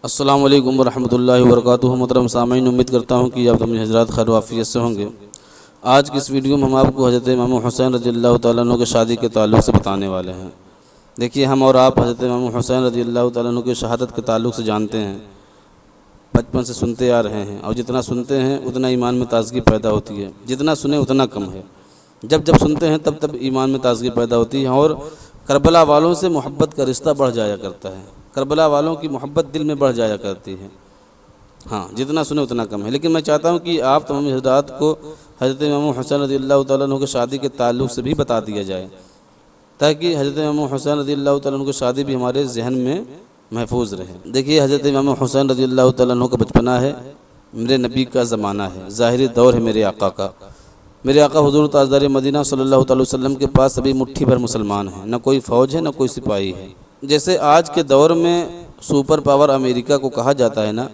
السلام علیکم ورحمۃ اللہ وبرکاتہ۔ محترم سامعین، امید کرتا ہوں کہ آپ تمام حضرات خیر و عافیت سے ہوں گے۔ آج کی اس ویڈیو میں ہم آپ کو حضرت امام حسین رضی اللہ تعالیٰ عنہ کی شادی کے تعلق سے بتانے والے ہیں۔ دیکھیے، ہم اور آپ حضرت امام حسین رضی اللہ تعالیٰ عنہ کی شہادت کے تعلق سے جانتے ہیں، بچپن سے سنتے آ رہے ہیں، اور جتنا سنتے ہیں اتنا ایمان میں تازگی پیدا ہوتی ہے، جتنا سنیں اتنا کم ہے۔ جب سنتے ہیں تب ایمان میں تازگی پیدا ہوتی ہے، اور کربلا والوں سے محبت کا رشتہ بڑھ جایا کرتا ہے، کربلا والوں کی محبت دل میں بڑھ جایا کرتی ہے۔ ہاں، جتنا سنیں اتنا کم ہے، لیکن میں چاہتا ہوں کہ آپ تمام حضرات کو حضرت امام حسین رضی اللہ تعالیٰ عنہ کی شادی کے تعلق سے بھی بتا دیا جائے، تاکہ حضرت امام حسین رضی اللہ تعالیٰ عنہ کی شادی بھی ہمارے ذہن میں محفوظ رہے۔ دیکھیے، حضرت امام حسین رضی اللہ تعالیٰ عنہ کا بچپنا ہے، میرے نبی کا زمانہ ہے، ظاہری دور ہے میرے آقا کا۔ میرے آقا حضور تاجدار مدینہ صلی اللہ تعالی وسلم کے پاس ابھی مٹھی بھر مسلمان ہیں، نہ کوئی فوج ہے نہ کوئی سپاہی ہے۔ جیسے آج کے دور میں سپر پاور امریکہ کو کہا جاتا ہے نا،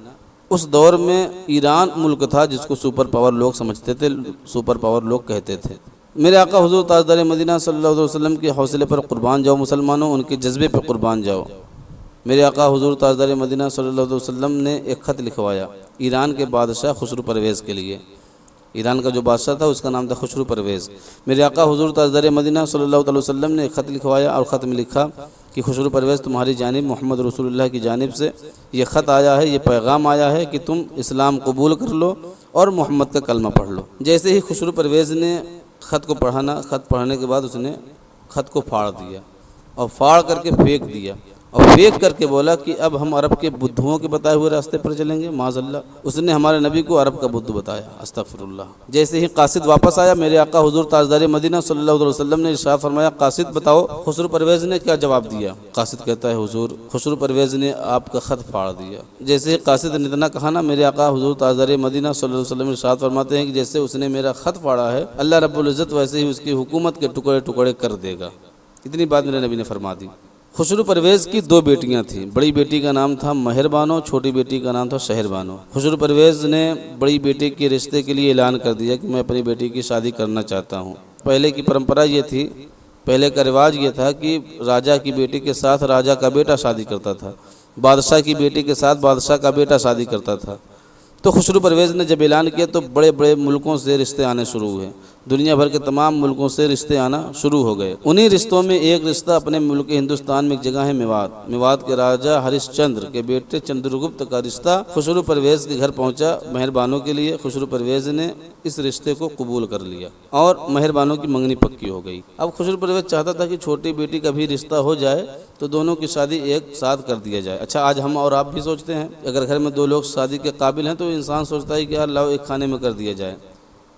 اس دور میں ایران ملک تھا جس کو سپر پاور لوگ سمجھتے تھے، سپر پاور لوگ کہتے تھے۔ میرے آقا حضور تاجدار مدینہ صلی اللہ علیہ وسلم کے حوصلے پر قربان جاؤ مسلمانوں، ان کے جذبے پر قربان جاؤ۔ میرے آقا حضور تاجدار مدینہ صلی اللہ علیہ وسلم نے ایک خط لکھوایا ایران کے بادشاہ خسرو پرویز کے لیے۔ ایران کا جو بادشاہ تھا اس کا نام تھا خسرو پرویز۔ میرے آقا حضور تاجدار مدینہ صلی اللہ علیہ وسلم نے ایک خط لکھوایا، اور خط میں لکھا کہ خسرو پرویز، تمہاری جانب محمد رسول اللہ کی جانب سے یہ خط آیا ہے، یہ پیغام آیا ہے کہ تم اسلام قبول کر لو اور محمد کا کلمہ پڑھ لو۔ جیسے ہی خسرو پرویز نے خط کو پڑھانا، خط پڑھنے کے بعد اس نے خط کو پھاڑ دیا، اور پھاڑ کر کے پھینک دیا، اور پھینک کر کے بولا کہ اب ہم عرب کے بدھوؤں کے بتائے ہوئے راستے پر چلیں گے، معاذ اللہ۔ اس نے ہمارے نبی کو عرب کا بدھ بتایا، استغفر اللہ۔ جیسے ہی قاصد واپس آیا، میرے آقا حضور تاجدار مدینہ صلی اللہ علیہ وسلم نے ارشاد فرمایا، قاصد بتاؤ خسرو پرویز نے کیا جواب دیا؟ قاصد کہتا ہے، حضور خسرو پرویز نے آپ کا خط پھاڑ دیا۔ جیسے ہی قاصد نے اتنا کہا نا، میرے آقا حضور تاجدار مدینہ صلی اللہ علیہ وسلم ارشاد فرماتے ہیں کہ جیسے اس نے میرا خط پھاڑا ہے، اللہ رب العزت ویسے ہی اس کی حکومت کے ٹکڑے ٹکڑے کر دے گا۔ اتنی بات میرے نبی نے فرما دی۔ خسرو پرویز کی دو بیٹیاں تھیں، بڑی بیٹی کا نام تھا مہر بانو، چھوٹی بیٹی کا نام تھا شہر بانو۔ خسرو پرویز نے بڑی بیٹی کے رشتے کے لیے اعلان کر دیا کہ میں اپنی بیٹی کی شادی کرنا چاہتا ہوں۔ پہلے کی پرمپرا یہ تھی، پہلے کا رواج یہ تھا کہ راجا کی بیٹی کے ساتھ راجا کا بیٹا شادی کرتا تھا، بادشاہ کی بیٹی کے ساتھ بادشاہ کا بیٹا شادی کرتا تھا۔ تو خسرو پرویز نے جب اعلان کیا تو بڑے بڑے ملکوں سے رشتے آنے شروع ہوئے، دنیا بھر کے تمام ملکوں سے رشتے آنا شروع ہو گئے۔ انہی رشتوں میں ایک رشتہ اپنے ملک ہندوستان میں ایک جگہ ہے میوات۔ میوات کے راجا ہریش چندر کے بیٹے چندرگپت کا رشتہ خسرو پرویز کے گھر پہنچا مہر بانو کے لیے۔ خسرو پرویز نے اس رشتے کو قبول کر لیا اور مہر بانو کی منگنی پکی ہو گئی۔ اب خسرو پرویز چاہتا تھا کہ چھوٹی بیٹی کا بھی رشتہ ہو جائے تو دونوں کی شادی ایک ساتھ کر دیا جائے۔ اچھا، آج ہم اور آپ بھی سوچتے ہیں اگر گھر میں دو لوگ شادی کے قابل ہیں تو انسان سوچتا ہے کہ یار لاؤ ایک کھانے میں کر دیا جائے،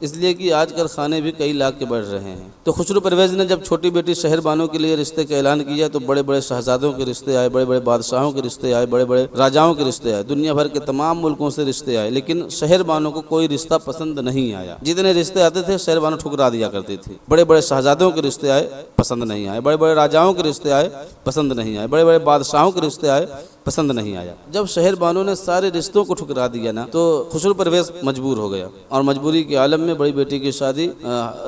اس لیے کہ آج کل کھانے بھی کئی لاکھ کے بڑھ رہے ہیں۔ تو خسرو پرویز نے جب چھوٹی بیٹی شہر بانو کے لیے رشتے کا اعلان کیا تو بڑے بڑے شہزادوں کے رشتے آئے، بڑے بڑے بادشاہوں کے رشتے آئے، بڑے بڑے راجاؤں کے رشتے آئے، دنیا بھر کے تمام ملکوں سے رشتے آئے، لیکن شہر بانو کو کوئی رشتہ پسند نہیں آیا۔ جتنے رشتے آتے تھے شہر بانو ٹھکرا دیا کرتی تھی۔ بڑے بڑے شہزادوں کے رشتے آئے، پسند نہیں آئے، بڑے بڑے راجاؤں کے رشتے آئے، پسند نہیں آئے، بڑے بڑے بادشاہوں کے رشتے آئے، پسند نہیں آیا۔ جب شہر بانو نے سارے رشتوں کو ٹھکرا دیا نا تو خسرو پرویز مجبور ہو گیا، اور مجبوری کے عالم میں بڑی بیٹی کی شادی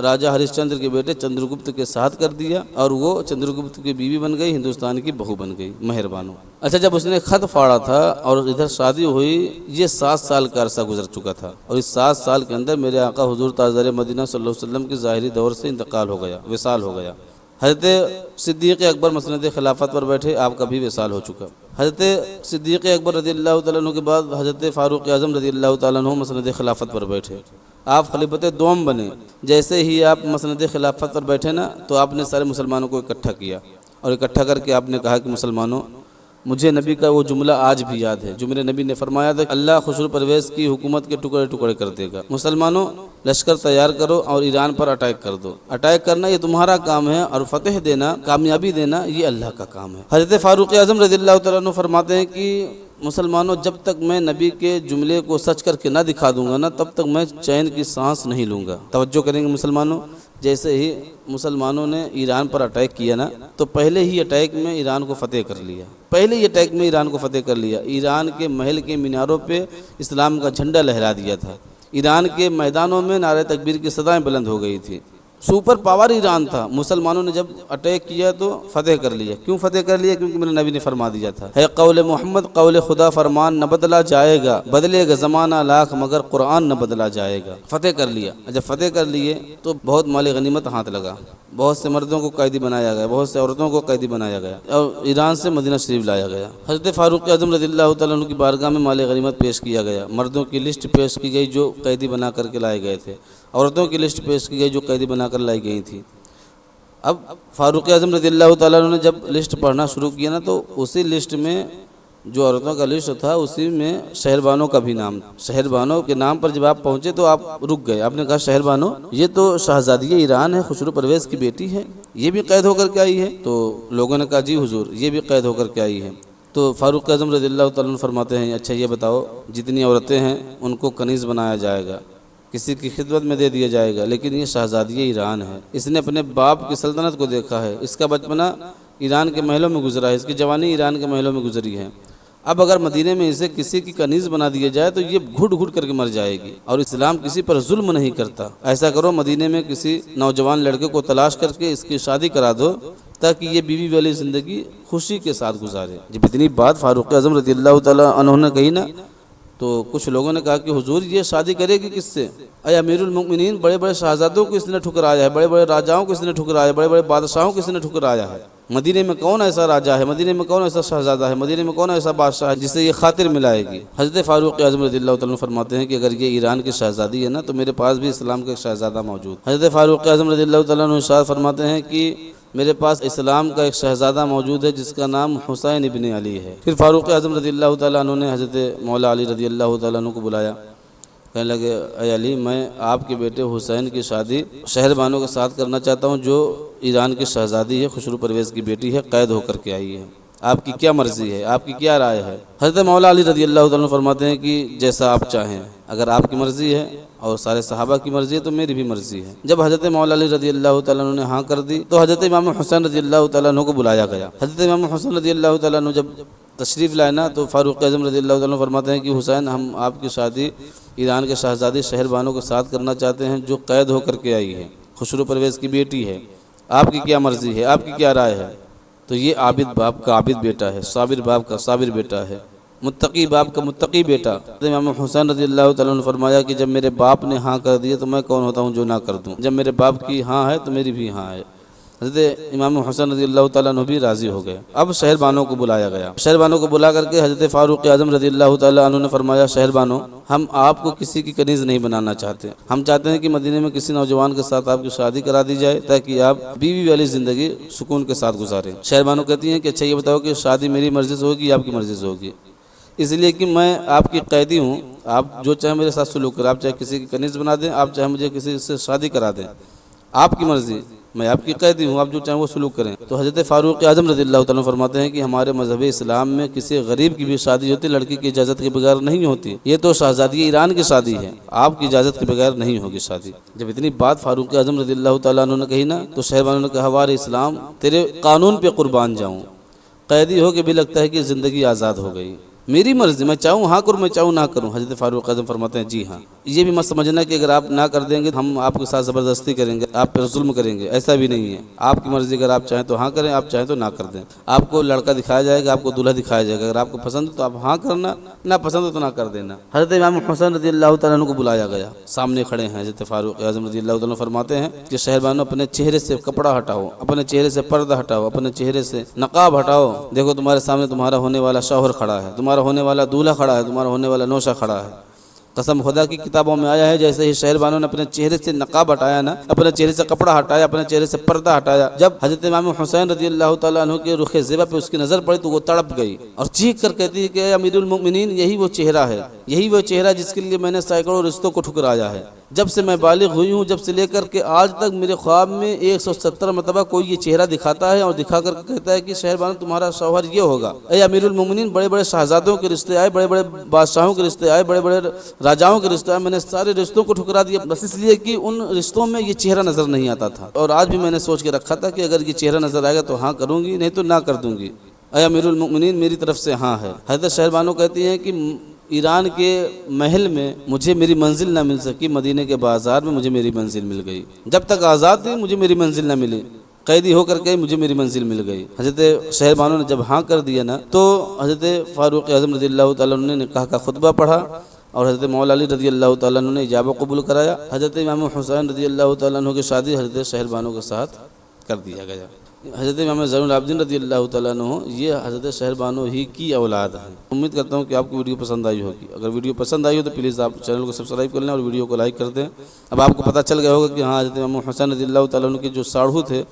راجا ہریش چندر کے بیٹے چندرگپت کے ساتھ کر دیا، اور وہ چندرگپت کی بیوی بن گئی، ہندوستان کی بہو بن گئی مہر بانو۔ اچھا، جب اس نے خط پھاڑا تھا اور ادھر شادی ہوئی، یہ 7 سال کا عرصہ گزر چکا تھا، اور اس 7 سال کے اندر میرے آقا حضور تاجدار مدینہ صلی اللہ علیہ وسلم کے ظاہری دور سے انتقال ہو گیا، وصال ہو گیا۔ حضرت صدیق اکبر مسند خلافت پر بیٹھے، آپ کا بھی وصال ہو چکا۔ حضرت صدیق اکبر رضی اللہ تعالیٰ عنہ کے بعد حضرت فاروق اعظم رضی اللہ تعالیٰ عنہ مسند خلافت پر بیٹھے، آپ خلیفۃ دوم بنے۔ جیسے ہی آپ مسند خلافت پر بیٹھے نا تو آپ نے سارے مسلمانوں کو اکٹھا کیا، اور اکٹھا کر کے آپ نے کہا کہ مسلمانوں، مجھے نبی کا وہ جملہ آج بھی یاد ہے جو میرے نبی نے فرمایا تھا، اللہ خسرو پرویز کی حکومت کے ٹکڑے ٹکڑے کر دے گا۔ مسلمانوں، لشکر تیار کرو اور ایران پر اٹیک کر دو۔ اٹیک کرنا یہ تمہارا کام ہے، اور فتح دینا، کامیابی دینا، یہ اللہ کا کام ہے۔ حضرت فاروق اعظم رضی اللہ تعالیٰ عنہ فرماتے ہیں کہ مسلمانوں، جب تک میں نبی کے جملے کو سچ کر کے نہ دکھا دوں گا نا تب تک میں چین کی سانس نہیں لوں گا۔ توجہ کریں گے مسلمانوں، جیسے ہی مسلمانوں نے ایران پر اٹیک کیا نا تو پہلے ہی اٹیک میں ایران کو فتح کر لیا، پہلے ہی اٹیک میں ایران کو فتح کر لیا۔ ایران کے محل کے میناروں پہ اسلام کا جھنڈا لہرا دیا تھا، ایران کے میدانوں میں نعرہ تکبیر کی صدائیں بلند ہو گئی تھی۔ سپر پاور ایران تھا، مسلمانوں نے جب اٹیک کیا تو فتح کر لیا۔ کیوں فتح کر لیا؟ کیونکہ میرے نبی نے فرما دیا تھا، ہے قول محمد قول خدا فرمان نہ بدلا جائے گا، بدلے گا زمانہ لاکھ مگر قرآن نہ بدلا جائے گا۔ فتح کر لیا، جب فتح کر لیے تو بہت مال غنیمت ہاتھ لگا، بہت سے مردوں کو قیدی بنایا گیا، بہت سے عورتوں کو قیدی بنایا گیا اور ایران سے مدینہ شریف لایا گیا۔ حضرت فاروق اعظم رضی اللہ تعالیٰ عنہ کی بارگاہ میں مال غنیمت پیش کیا گیا، مردوں کی لسٹ پیش کی گئی جو قیدی بنا کر کے لائے گئے تھے، عورتوں کی لسٹ پیش کی گئی جو قیدی بنا کر لائی گئی تھی۔ اب فاروق اعظم رضی اللہ تعالیٰ عنہ نے جب لسٹ پڑھنا شروع کیا نا تو اسی لسٹ میں جو عورتوں کا لسٹ تھا اسی میں شہر بانو کا بھی نام، شہر بانو کے نام پر جب آپ پہنچے تو آپ رک گئے، آپ نے کہا شہر بانو یہ تو شہزادی ایران ہے، خسرو پرویز کی بیٹی ہے، یہ بھی قید ہو کر کے آئی ہے؟ تو لوگوں نے کہا جی حضور یہ بھی قید ہو کر کے آئی ہے۔ تو فاروق اعظم رضی اللہ تعالیٰ عنہ فرماتے ہیں اچھا یہ بتاؤ جتنی عورتیں ہیں ان کو کنیز بنایا جائے گا، کسی کی خدمت میں دے دیا جائے گا، لیکن یہ شہزادی ایران ہے، اس نے اپنے باپ کی سلطنت کو دیکھا ہے، اس کا بچپنا ایران کے محلوں میں گزرا ہے، اس کی جوانی ایران کے محلوں میں گزری ہے، اب اگر مدینے میں اسے کسی کی کنیز بنا دیا جائے تو یہ گھٹ گھٹ کر کے مر جائے گی، اور اسلام کسی پر ظلم نہیں کرتا، ایسا کرو مدینے میں کسی نوجوان لڑکے کو تلاش کر کے اس کی شادی کرا دو تاکہ یہ بیوی والی زندگی خوشی کے ساتھ گزارے۔ جب اتنی بات فاروق اعظم رضی اللہ تعالیٰ عنہ نے کہی نا تو کچھ لوگوں نے کہا کہ حضور یہ شادی کرے گی کس سے؟ اے امیر المؤمنین بڑے بڑے شہزادوں کو اس نے ٹھکرایا ہے، بڑے بڑے راجاؤں کو اس نے ٹھکرایا ہے، بڑے بڑے بادشاہوں کو اس نے ٹھکرایا ہے، مدینے میں کون ایسا راجا ہے، مدینے میں کون ایسا شہزادہ ہے، مدینے میں کون ایسا بادشاہ ہے جسے یہ خاطر ملائے گی؟ حضرت فاروق اعظم رضی اللہ تعالیٰ فرماتے ہیں کہ اگر یہ ایران کی شہزادی ہے نا تو میرے پاس بھی اسلام کا ایک شہزادہ موجود۔ حضرت فاروق اعظم رضی اللہ تعالیٰ ارشاد فرماتے ہیں کہ میرے پاس اسلام کا ایک شہزادہ موجود ہے جس کا نام حسین ابن علی ہے۔ پھر فاروق اعظم رضی اللہ تعالیٰ عنہ نے حضرت مولا علی رضی اللہ تعالیٰ عنہ کو بلایا، کہنے لگے اے علی میں آپ کے بیٹے حسین کی شادی شہر بانو کے ساتھ کرنا چاہتا ہوں جو ایران کی شہزادی ہے، خسرو پرویز کی بیٹی ہے، قید ہو کر کے آئی ہے، آپ کی کیا مرضی ہے، آپ کی کیا رائے ہے؟ حضرت مولا علی رضی اللہ تعالیٰ عنہ فرماتے ہیں کہ جیسا آپ چاہیں، اگر آپ کی مرضی ہے اور سارے صحابہ کی مرضی ہے تو میری بھی مرضی ہے۔ جب حضرت مولا علی رضی اللہ تعالیٰ عنہ نے ہاں کر دی تو حضرت امام حسین رضی اللہ تعالیٰ عنہ کو بلایا گیا۔ حضرت امام حسین رضی اللہ تعالیٰ عنہ جب تشریف لائے نا تو فاروق اعظم رضی اللہ تعالیٰ عنہ فرماتے ہیں کہ حسین ہم آپ کی شادی ایران کے شہزادی شہر بانو کے ساتھ کرنا چاہتے ہیں جو قید ہو کر کے آئی ہے، خسرو پرویز کی بیٹی ہے، آپ کی کیا مرضی ہے، آپ کی کیا رائے ہے؟ تو یہ عابد باپ کا عابد بیٹا ہے، صابر باپ کا صابر بیٹا ہے، متقی باپ کا متقی بیٹا۔ امام حسین رضی اللہ تعالیٰ نے فرمایا کہ جب میرے باپ نے ہاں کر دیا تو میں کون ہوتا ہوں جو نہ کر دوں، جب میرے باپ کی ہاں ہے تو میری بھی ہاں ہے۔ حضرت امام حسین رضی اللہ تعالیٰ عنہ بھی راضی ہو گئے۔ اب شہر بانو کو بلایا گیا، شہر بانو کو بلا کر کے حضرت فاروق اعظم رضی اللہ تعالیٰ عنہ نے فرمایا شہر بانو ہم آپ کو کسی کی کنیز نہیں بنانا چاہتے، ہم چاہتے ہیں کہ مدینے میں کسی نوجوان کے ساتھ آپ کی شادی کرا دی جائے تاکہ آپ بیوی والی زندگی سکون کے ساتھ گزاریں۔ شہر بانو کہتی ہیں کہ اچھا یہ بتاؤ کہ شادی میری مرضی سے ہوگی یا آپ کی مرضی سے ہوگی؟ اس لیے کہ میں آپ کی قیدی ہوں، آپ جو چاہے میرے ساتھ سلوک کریں، آپ چاہے کسی کی کنیز بنا دیں، آپ چاہے مجھے کسی سے شادی کرا دیں، آپ کی مرضی، میں آپ کی قیدی ہوں، آپ جو چاہیں وہ سلوک کریں۔ تو حضرت فاروق اعظم رضی اللہ تعالیٰ فرماتے ہیں کہ ہمارے مذہب اسلام میں کسی غریب کی بھی شادی ہوتی لڑکی کی اجازت کے بغیر نہیں ہوتی، یہ تو شہزادی ایران کی شادی ہے، آپ کی اجازت کے بغیر نہیں ہوگی شادی۔ جب اتنی بات فاروق اعظم رضی اللہ تعالیٰ عنہ نے کہی نا تو شہر بانو نے کہا ہمارے اسلام تیرے قانون پہ قربان جاؤں، قیدی ہو کے بھی لگتا ہے کہ زندگی آزاد ہو گئی، میری مرضی، میں چاہوں ہاں کروں، میں چاہوں نہ کروں۔ حضرت فاروق اعظم فرماتے ہیں جی ہاں، یہ بھی مت سمجھنا کہ اگر آپ نہ کر دیں گے ہم آپ کے ساتھ زبردستی کریں گے، آپ پر ظلم کریں گے، ایسا بھی نہیں ہے، آپ کی مرضی، اگر آپ چاہیں تو ہاں کریں، آپ چاہیں تو نہ کر دیں، آپ کو لڑکا دکھایا جائے گا، آپ کو دولہا دکھایا جائے گا، اگر آپ کو پسند تو آپ ہاں کرنا، نہ پسند تو نہ کر دینا۔ حضرت امام حسین رضی اللہ تعالیٰ عنہ کو بلایا گیا، سامنے کھڑے ہیں حضرت فاروق اعظم رضی اللہ تعالیٰ فرماتے ہیں کہ شہر بانو اپنے چہرے سے کپڑا ہٹاؤ، اپنے چہرے سے پردہ ہٹاؤ، اپنے چہرے سے نقاب ہٹاؤ، دیکھو تمہارے سامنے تمہارا ہونے والا شوہر کھڑا ہے، تمہارا ہونے والا دولہا کھڑا ہے، تمہارا ہونے والا نوشہ کھڑا ہے۔ قسم خدا کی کتابوں میں آیا ہے جیسے ہی شہر بانو نے اپنے چہرے سے نقاب ہٹایا نا، اپنے چہرے سے کپڑا ہٹایا، اپنے چہرے سے پردہ ہٹایا، جب حضرت امام حسین رضی اللہ تعالیٰ عنہ کے رخ زیبا پہ اس کی نظر پڑی تو وہ تڑپ گئی اور چیخ کر کہتی ہے کہ اے امیر المؤمنین یہی وہ چہرہ ہے، یہی وہ چہرہ جس کے لیے میں نے سینکڑوں رشتوں کو ٹھکرایا ہے، جب سے میں بالغ ہوئی ہوں جب سے لے کر کے آج تک میرے خواب میں 170 مرتبہ کوئی یہ چہرہ دکھاتا ہے اور دکھا کر کہتا ہے کہ شہر بانو تمہارا شوہر یہ ہوگا۔ اے امیر المومنین بڑے بڑے شہزادوں کے رشتے آئے، بڑے بڑے بادشاہوں کے رشتے آئے، بڑے بڑے راجاؤں کے رشتے آئے، میں نے سارے رشتوں کو ٹھکرا دیا بس اس لیے کہ ان رشتوں میں یہ چہرہ نظر نہیں آتا تھا، اور آج بھی میں نے سوچ کے رکھا تھا کہ اگر یہ چہرہ نظر آئے گا تو ہاں کروں گی، نہیں تو نہ کر دوں گی۔ اے امیر المؤمنین میری طرف سے ہاں ہے۔ حضرت شہر بانو کہتی ہیں کہ ایران کے محل میں مجھے میری منزل نہ مل سکی، مدینہ کے بازار میں مجھے میری منزل مل گئی۔ جب تک آزاد تھی مجھے میری منزل نہ ملی، قیدی ہو کر کے مجھے میری منزل مل گئی۔ حضرت شہر بانو نے جب ہاں کر دیا نا تو حضرت فاروق اعظم رضی اللہ تعالیٰ عنہ نے نکاح کا خطبہ پڑھا اور حضرت مولا علی رضی اللہ تعالیٰ عنہ نے اجابہ قبول کرایا۔ حضرت امام حسین رضی اللہ تعالیٰ عنہ کی شادی حضرت شہر بانو کے ساتھ کر دیا گیا۔ حضرت امام زین العابدین رضی اللہ تعالیٰ عنہ یہ حضرت شہر بانو ہی کی اولاد ہیں۔ امید کرتا ہوں کہ آپ کو ویڈیو پسند آئی ہوگی۔ اگر ویڈیو پسند آئی ہو تو پلیز آپ چینل کو سبسکرائب کر لیں اور ویڈیو کو لائک کر دیں۔ اب آپ کو پتہ چل گیا ہوگا کہ ہاں حضرت امام حسین رضی اللہ تعالیٰ عنہ کے جو ساڑھو تھے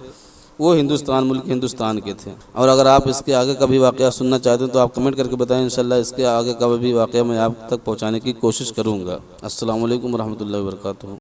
وہ ملک ہندوستان کے تھے۔ اور اگر آپ اس کے آگے کا بھی واقعہ سننا چاہتے ہیں تو آپ کمنٹ کر کے بتائیں، انشاءاللہ اس کے آگے کا بھی واقعہ میں آپ تک پہنچانے کی کوشش کروں گا۔ السلام علیکم ورحمۃ اللہ وبرکاتہ۔